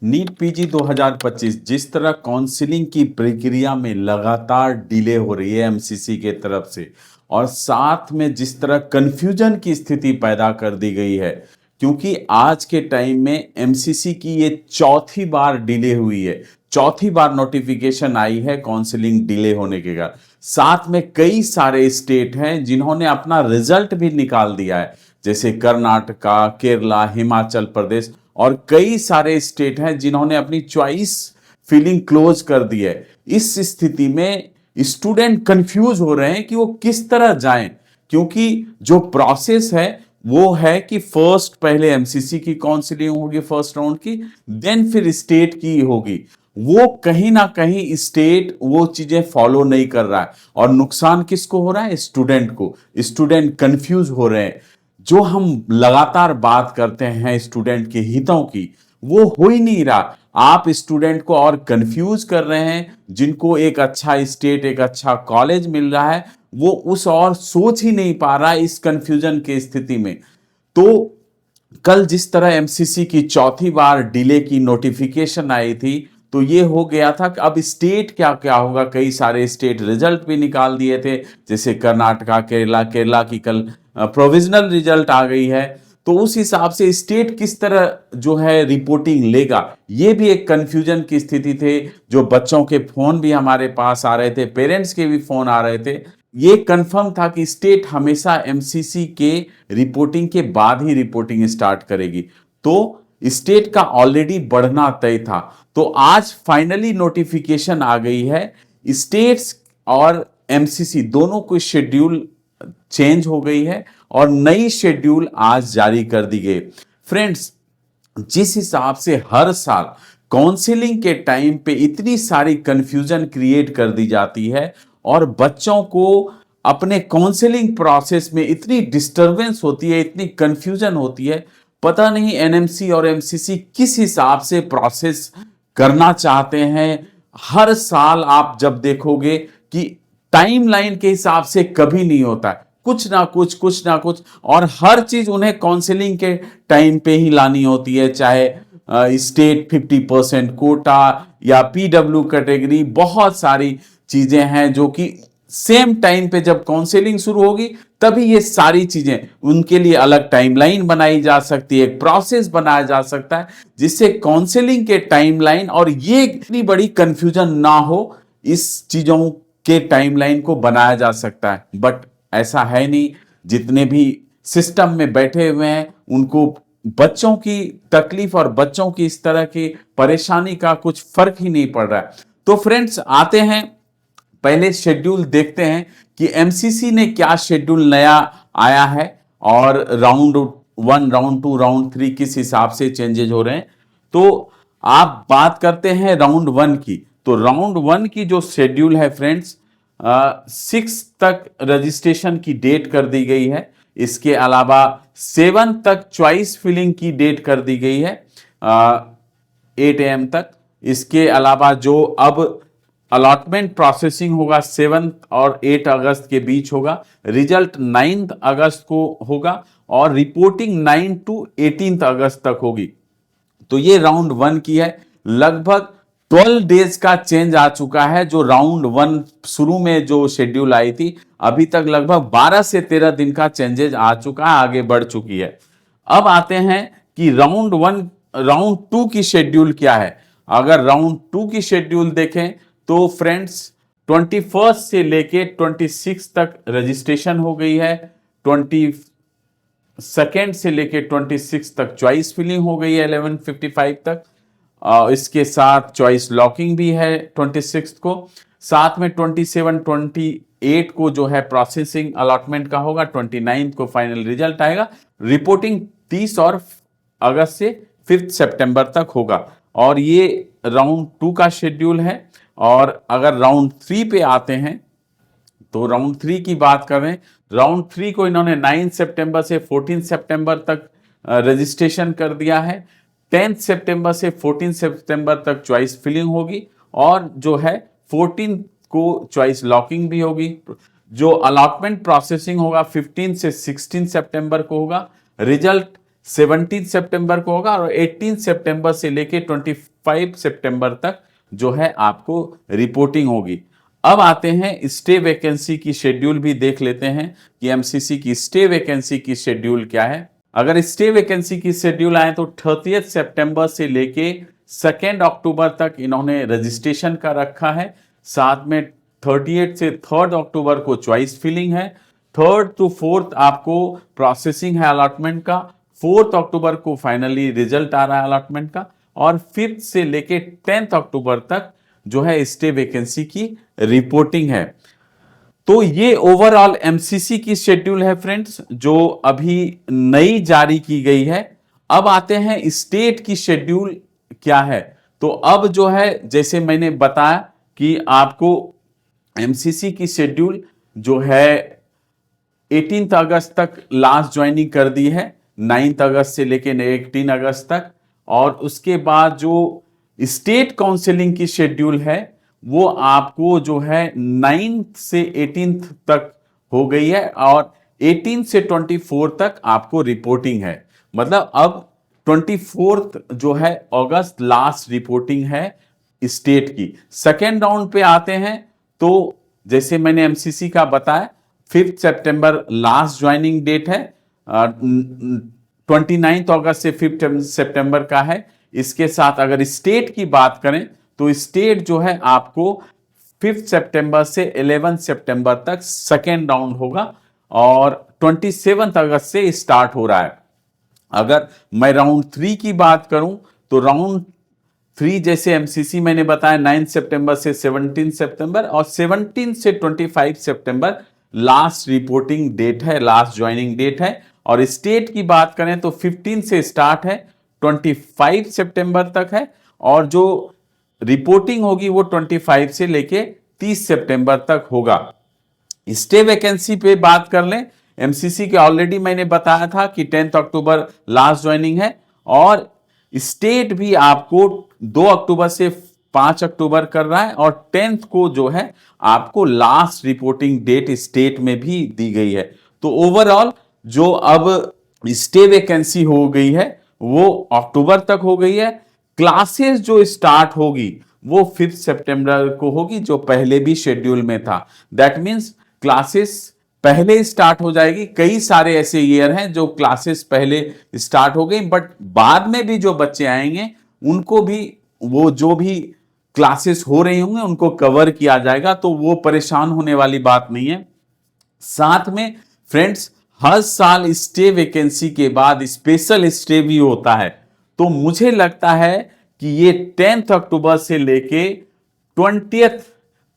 NEET PG 2025 जिस तरह counselling की प्रक्रिया में लगातार डिले हो रही है एमसीसी के तरफ से, और साथ में जिस तरह कंफ्यूजन की स्थिति पैदा कर दी गई है, क्योंकि आज के टाइम में एमसीसी की ये चौथी बार डिले हुई है, चौथी बार नोटिफिकेशन आई है काउंसलिंग डिले होने के कारण। साथ में कई सारे स्टेट हैं जिन्होंने अपना रिजल्ट भी निकाल दिया है, जैसे कर्नाटका, केरला, हिमाचल प्रदेश, और कई सारे स्टेट हैं जिन्होंने अपनी चॉइस फिलिंग क्लोज कर दी है। इस स्थिति में स्टूडेंट कंफ्यूज हो रहे हैं कि वो किस तरह जाएं, क्योंकि जो प्रोसेस है वो है कि फर्स्ट पहले एमसीसी की काउंसलिंग होगी फर्स्ट राउंड की, देन फिर स्टेट की होगी। वो कहीं ना कहीं स्टेट वो चीजें फॉलो नहीं कर रहा है, और नुकसान किसको हो रहा है? स्टूडेंट को। स्टूडेंट कंफ्यूज हो रहे हैं। जो हम लगातार बात करते हैं स्टूडेंट के हितों की, वो हो ही नहीं रहा। आप स्टूडेंट को और कंफ्यूज कर रहे हैं। जिनको एक अच्छा स्टेट, एक अच्छा कॉलेज मिल रहा है, वो उस और सोच ही नहीं पा रहा है इस कंफ्यूजन की स्थिति में। तो कल जिस तरह एमसीसी की चौथी बार डिले की नोटिफिकेशन आई थी, तो ये हो गया था कि अब स्टेट क्या क्या होगा। कई सारे स्टेट रिजल्ट भी निकाल दिए थे, जैसे कर्नाटका, केरला। केरला की कल प्रोविजनल रिजल्ट आ गई है। तो उस हिसाब से स्टेट किस तरह जो है रिपोर्टिंग लेगा, ये भी एक कंफ्यूजन की स्थिति थे। जो बच्चों के फोन भी हमारे पास आ रहे थे, पेरेंट्स के भी फोन आ रहे थे, ये कंफर्म था कि स्टेट हमेशा एमसीसी के रिपोर्टिंग के बाद ही रिपोर्टिंग स्टार्ट करेगी। तो स्टेट का ऑलरेडी बढ़ना तय था। तो आज फाइनली नोटिफिकेशन आ गई है। स्टेट्स और एमसीसी दोनों को शेड्यूल चेंज हो गई है, और नई शेड्यूल आज जारी कर दी गई। फ्रेंड्स, जिस हिसाब से हर साल काउंसलिंग के टाइम पे इतनी सारी कंफ्यूजन क्रिएट कर दी जाती है, और बच्चों को अपने काउंसलिंग प्रोसेस में इतनी डिस्टरबेंस होती है, इतनी कंफ्यूजन होती है, पता नहीं एनएमसी और एमसीसी किस हिसाब से प्रोसेस करना चाहते हैं। हर साल आप जब देखोगे कि टाइमलाइन के हिसाब से कभी नहीं होता है, कुछ ना कुछ कुछ ना कुछ, और हर चीज उन्हें काउंसलिंग के टाइम पे ही लानी होती है, चाहे स्टेट 50% कोटा या पीडब्ल्यू कैटेगरी। बहुत सारी चीजें हैं जो कि सेम टाइम पे जब काउंसलिंग शुरू होगी तभी ये सारी चीजें, उनके लिए अलग टाइमलाइन बनाई जा सकती है, एक प्रोसेस बनाया जा सकता है, जिससे काउंसलिंग के टाइमलाइन और ये इतनी बड़ी कंफ्यूजन ना हो, इस चीजों के टाइमलाइन को बनाया जा सकता है। बट ऐसा है नहीं। जितने भी सिस्टम में बैठे हुए हैं उनको बच्चों की तकलीफ और बच्चों की इस तरह की परेशानी का कुछ फर्क ही नहीं पड़ रहा है। तो फ्रेंड्स, आते हैं पहले शेड्यूल देखते हैं कि एमसीसी ने क्या शेड्यूल नया आया है, और राउंड 1, राउंड 2, राउंड 3 किस हिसाब से चेंजेज हो रहे हैं। तो आप बात करते हैं राउंड 1 की। तो राउंड 1 की जो शेड्यूल है फ्रेंड्स, 6 तक रजिस्ट्रेशन की डेट कर दी गई है। इसके अलावा 7 तक चॉइस फिलिंग की डेट कर दी गई है, 8 AM तक। इसके अलावा जो अब अलॉटमेंट प्रोसेसिंग होगा 7 और 8 अगस्त के बीच होगा, रिजल्ट 9 अगस्त को होगा, और रिपोर्टिंग 9 to 18 अगस्त तक होगी। तो ये राउंड 1 की है। लगभग 12 डेज का चेंज आ चुका है। जो राउंड 1 शुरू में जो शेड्यूल आई थी, अभी तक लगभग 12 से 13 दिन का चेंजेज आ चुका है, आगे बढ़ चुकी है। अब आते हैं कि राउंड 1, राउंड 2 की शेड्यूल क्या है। अगर राउंड 2 की शेड्यूल देखें तो फ्रेंड्स, 21 से लेके 26 तक रजिस्ट्रेशन हो गई है, 22 से लेके 26 तक चॉइस फिलिंग हो गई है 11:55 तक। इसके साथ चॉइस लॉकिंग भी है 26 को। साथ में 27, 28 को जो है प्रोसेसिंग अलॉटमेंट का होगा, 29 को फाइनल रिजल्ट आएगा। रिपोर्टिंग 30 और अगस्त से 5 सितंबर तक होगा। और ये राउंड 2 का शेड्यूल है। और अगर राउंड 3 पे आते हैं, तो राउंड 3 की बात करें, राउंड 3 को इन्होंने 9 सितंबर से 14 सितंबर तक रजिस्ट्रेशन कर दिया है। 10 सितंबर से 14 सितंबर तक चॉइस फिलिंग होगी, और जो है 14 को चॉइस लॉकिंग भी होगी। जो अलॉटमेंट प्रोसेसिंग होगा 15 से 16 सितंबर को होगा। रिजल्ट 17 सितंबर को होगा और 18 सितंबर से लेके 25 सितंबर तक जो है आपको रिपोर्टिंग होगी। अब आते हैं स्टे वैकेंसी की शेड्यूल भी देख लेते हैं कि एमसीसी की स्टे वैकेंसी की शेड्यूल क्या है। अगर स्टे वैकेंसी की शेड्यूल आए तो 30 सितंबर से लेके 2 अक्टूबर तक इन्होंने रजिस्ट्रेशन का रखा है। साथ में 38 से 3 अक्टूबर को चॉइस फिलिंग है। 3 to 4 आपको प्रोसेसिंग है अलॉटमेंट का। 4 अक्टूबर को फाइनली रिजल्ट आ रहा है अलॉटमेंट का। और 5 से लेके 10 अक्टूबर तक जो है स्टे वैकेंसी की रिपोर्टिंग है। तो ये ओवरऑल एमसीसी की शेड्यूल है फ्रेंड्स, जो अभी नई जारी की गई है। अब आते हैं स्टेट की शेड्यूल क्या है। तो अब जो है जैसे मैंने बताया कि आपको एमसीसी की शेड्यूल जो है 18 अगस्त तक लास्ट ज्वाइनिंग कर दी है, 9 अगस्त से लेके 18 अगस्त तक। और उसके बाद जो स्टेट काउंसिलिंग की शेड्यूल है वो आपको जो है 9 से 18 तक हो गई है और 18 से 24 तक आपको रिपोर्टिंग है। मतलब अब 24 जो है अगस्त लास्ट रिपोर्टिंग है स्टेट की। सेकेंड राउंड पे आते हैं तो जैसे मैंने एमसीसी का बताया 5 सितंबर लास्ट ज्वाइनिंग डेट है, 29 अगस्त से 5 सितंबर का है। इसके साथ अगर स्टेट की बात करें तो स्टेट जो है आपको 5 सितंबर से 11 सितंबर तक सेकेंड राउंड होगा और 27 अगस्त से स्टार्ट हो रहा है। अगर मैं राउंड 3 की बात करूं तो राउंड 3 जैसे एमसीसी मैंने बताया 9 सितंबर से 17 सितंबर और 17 से 25 सितंबर लास्ट रिपोर्टिंग डेट है, लास्ट ज्वाइनिंग डेट है। और स्टेट की बात करें तो 15 से स्टार्ट है, 25 सितंबर तक है और जो रिपोर्टिंग होगी वो 25 से लेके 30 सितंबर तक होगा। स्टे वैकेंसी पे बात कर लें, एमसीसी के ऑलरेडी मैंने बताया था कि 10 अक्टूबर लास्ट ज्वाइनिंग है और स्टेट भी आपको 2 अक्टूबर से 5 अक्टूबर कर रहा है और 10th को जो है आपको लास्ट रिपोर्टिंग डेट स्टेट में भी दी गई है। तो ओवरऑल जो अब स्टे वैकेंसी हो गई है वो अक्टूबर तक हो गई है। क्लासेस जो स्टार्ट होगी वो 5 सितंबर को होगी जो पहले भी शेड्यूल में था। दैट मीन्स क्लासेस पहले स्टार्ट हो जाएगी। कई सारे ऐसे ईयर हैं जो क्लासेस पहले स्टार्ट हो गई बट बाद में भी जो बच्चे आएंगे उनको भी वो जो भी क्लासेस हो रही होंगे उनको कवर किया जाएगा, तो वो परेशान होने वाली बात नहीं है। साथ में फ्रेंड्स हर साल स्टे वैकेंसी के बाद स्पेशल स्टे भी होता है। तो मुझे लगता है कि ये 10 अक्टूबर से लेके 20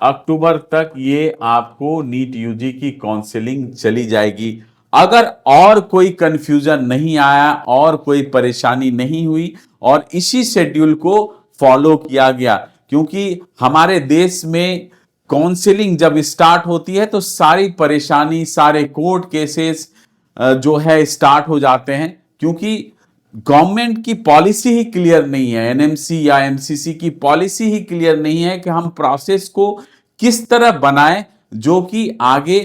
अक्टूबर तक ये आपको नीट यूजी की काउंसलिंग चली जाएगी। अगर और कोई कंफ्यूजन नहीं आया और कोई परेशानी नहीं हुई और इसी शेड्यूल को फॉलो किया गया, क्योंकि हमारे देश में काउंसलिंग जब स्टार्ट होती है तो सारी परेशानी, सारे कोर्ट केसेस जो है स्टार्ट हो जाते हैं, क्योंकि गवर्नमेंट की पॉलिसी ही क्लियर नहीं है, एनएमसी या एमसीसी की पॉलिसी ही क्लियर नहीं है कि हम प्रोसेस को किस तरह बनाएं जो कि आगे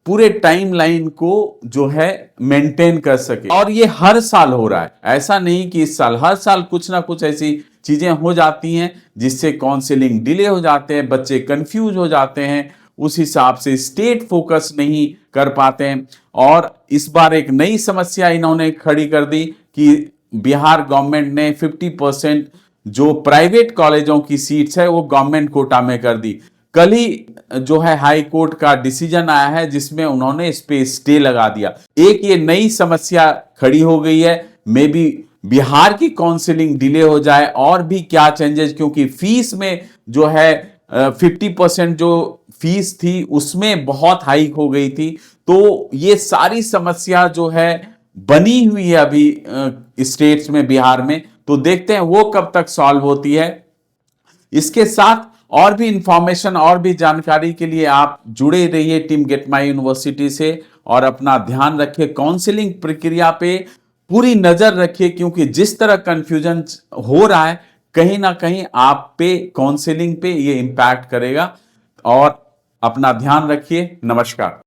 पूरे टाइमलाइन को जो है मेंटेन कर सके। और ये हर साल हो रहा है, ऐसा नहीं कि इस साल, हर साल कुछ ना कुछ ऐसी चीजें हो जाती हैं जिससे काउंसलिंग डिले हो जाते हैं, बच्चे कंफ्यूज हो जाते हैं, उस हिसाब से स्टेट फोकस नहीं कर पाते हैं। और इस बार एक नई समस्या इन्होंने खड़ी कर दी कि बिहार गवर्नमेंट ने 50% जो प्राइवेट कॉलेजों की सीट्स है वो गवर्नमेंट कोटा में कर दी। कल ही जो है हाई कोर्ट का डिसीजन आया है जिसमें उन्होंने इस पे स्टे लगा दिया। एक ये नई समस्या खड़ी हो गई है, मे बी बिहार की काउंसलिंग डिले हो जाए और भी क्या चेंजेस, क्योंकि फीस में जो है 50% जो फीस थी उसमें बहुत हाइक हो गई थी। तो ये सारी समस्या जो है बनी हुई है अभी स्टेट्स में, बिहार में, तो देखते हैं वो कब तक सॉल्व होती है। इसके साथ और भी इंफॉर्मेशन और भी जानकारी के लिए आप जुड़े रहिए टीम गेट माई यूनिवर्सिटी से और अपना ध्यान रखिए, काउंसलिंग प्रक्रिया पे पूरी नजर रखिए, क्योंकि जिस तरह कंफ्यूजन हो रहा है कहीं ना कहीं आप पे काउंसलिंग पे ये इंपैक्ट करेगा। और अपना ध्यान रखिए। नमस्कार।